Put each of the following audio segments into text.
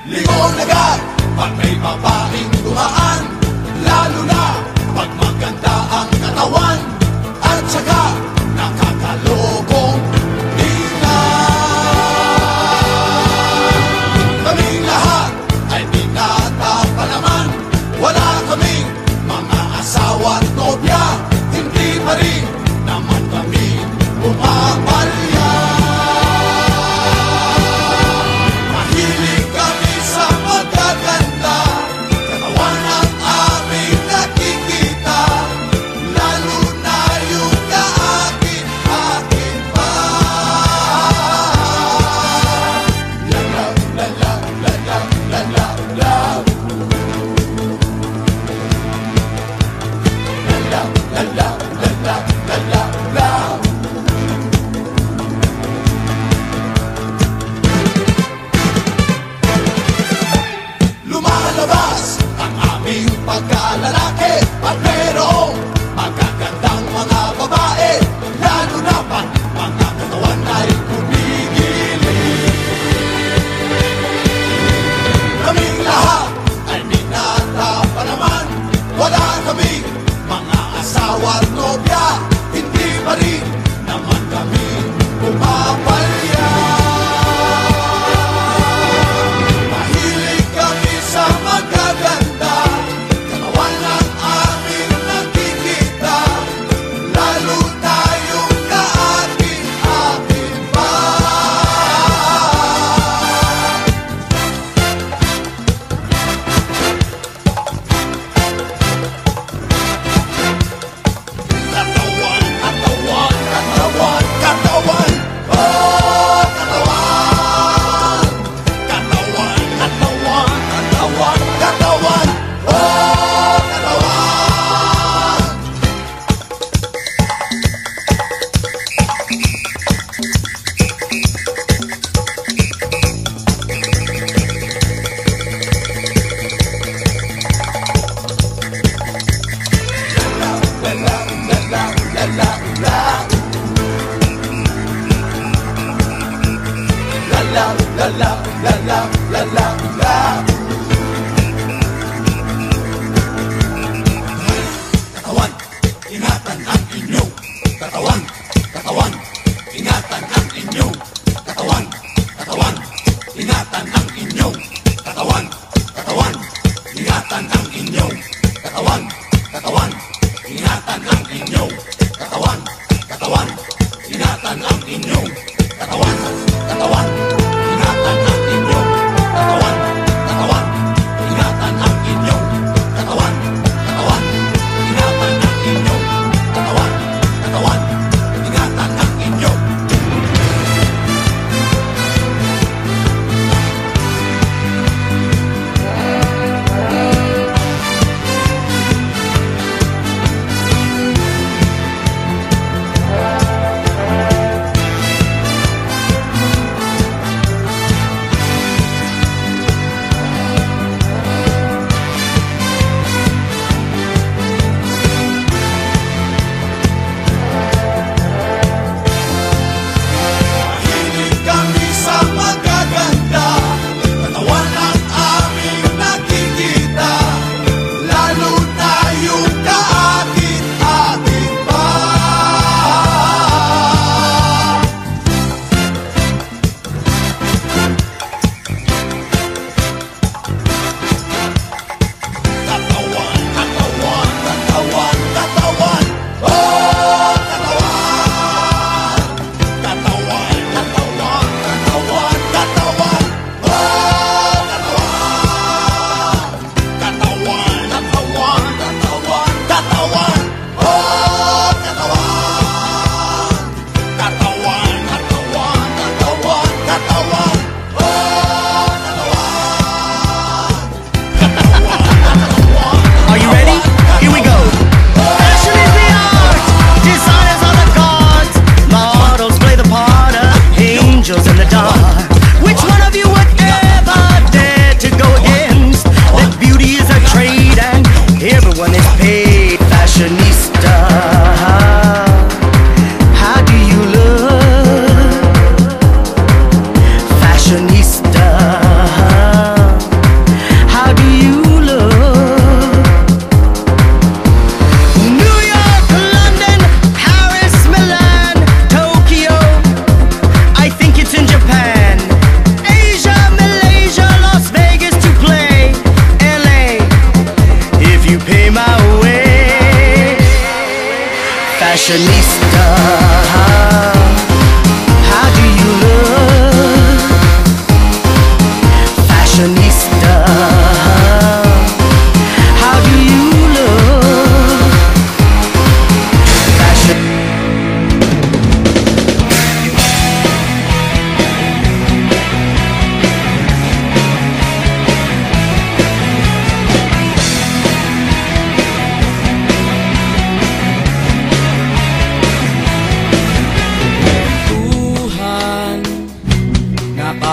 Limon agad pag may babaeng dumaan, lalo na pag maganda ang katawan at saka nakakalokong tingnan. Kaming lahat ay binata pa naman, wala kaming mga asawa at nobya, hindi pa rin naman kami pumapalya. Mahilig kami sa magaganda, katawan ang aming nakikita, lalo na yung kaakin-akin pa. Love, love, love, love, love, love, love. Love, love, love, love, love, love, love. Lumalabas ang aming pagkalalaki at merong magagandang mga babae, lalo na pag mga katawan ay kumikilig. Kaming lahat ay binata pa naman, wala kaming mga asawa at nobya, hindi pa rin naman kami pumapalya. Mahilig kami sa magaganda, katawan ang aming nakikita, lalo tayong kaakin-akin pa. Katawan, katawan, katawan, katawan, oh katawan. Katawan, katawan, katawan, katawan, oh katawan. La la la la la la la. La la la la la la la la la. Katawan, ingatan ang inyong katawan. Katawan, ingatan ang inyong katawan. Katawan, ingatan ang inyong katawan. Katawan, ingatan ang inyong katawan. Katawan, ingatan ang inyong katawan. Katawan, ingatan ang inyong katawan. Katawan, ingatan ang inyong katawan. Katawan,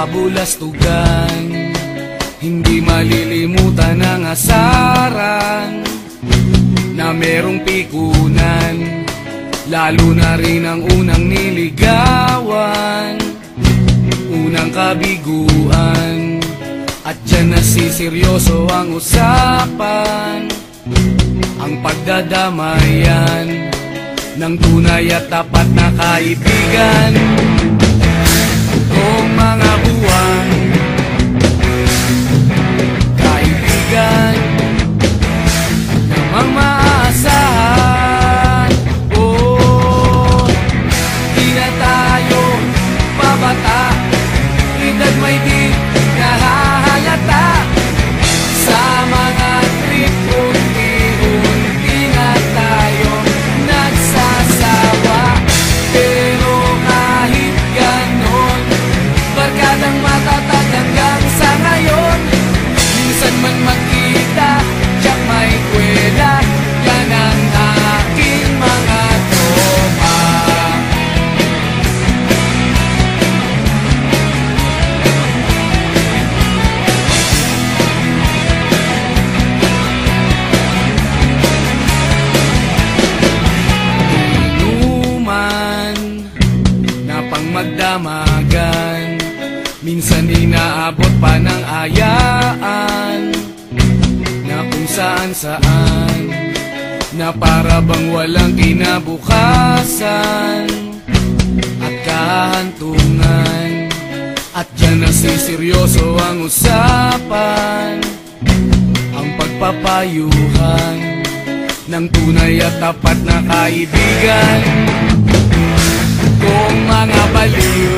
kabulastugan. Hindi malilimutan ang asaran na merong pikunan, lalo na rin ang unang niligawan, unang kabiguan. At dyan nasiseryoso ang usapan, ang pagdadamayan ng tunay at tapat na kaibigan. Kung mga buwan, kaibigan namang maaasahan. Oh, di na tayo pabata, edad may di nahahalata. Sa mga trip unti-unti na tayo nagsasawa. Pero kahit ganon, barkadang matatag hanggang sa ngayon. Minsan man magkita, tiyak may kwela, yan ang aking mga tropa. Inuman na pang magdamagan, minsan inaabot pa ng ayaan, na kung saan-saan, na para bang walang kinabukasan at kahantungan. At dyan nasiseryoso ang usapan, ang pagpapayuhan ng tunay at tapat na kaibigan. Kung mga baliw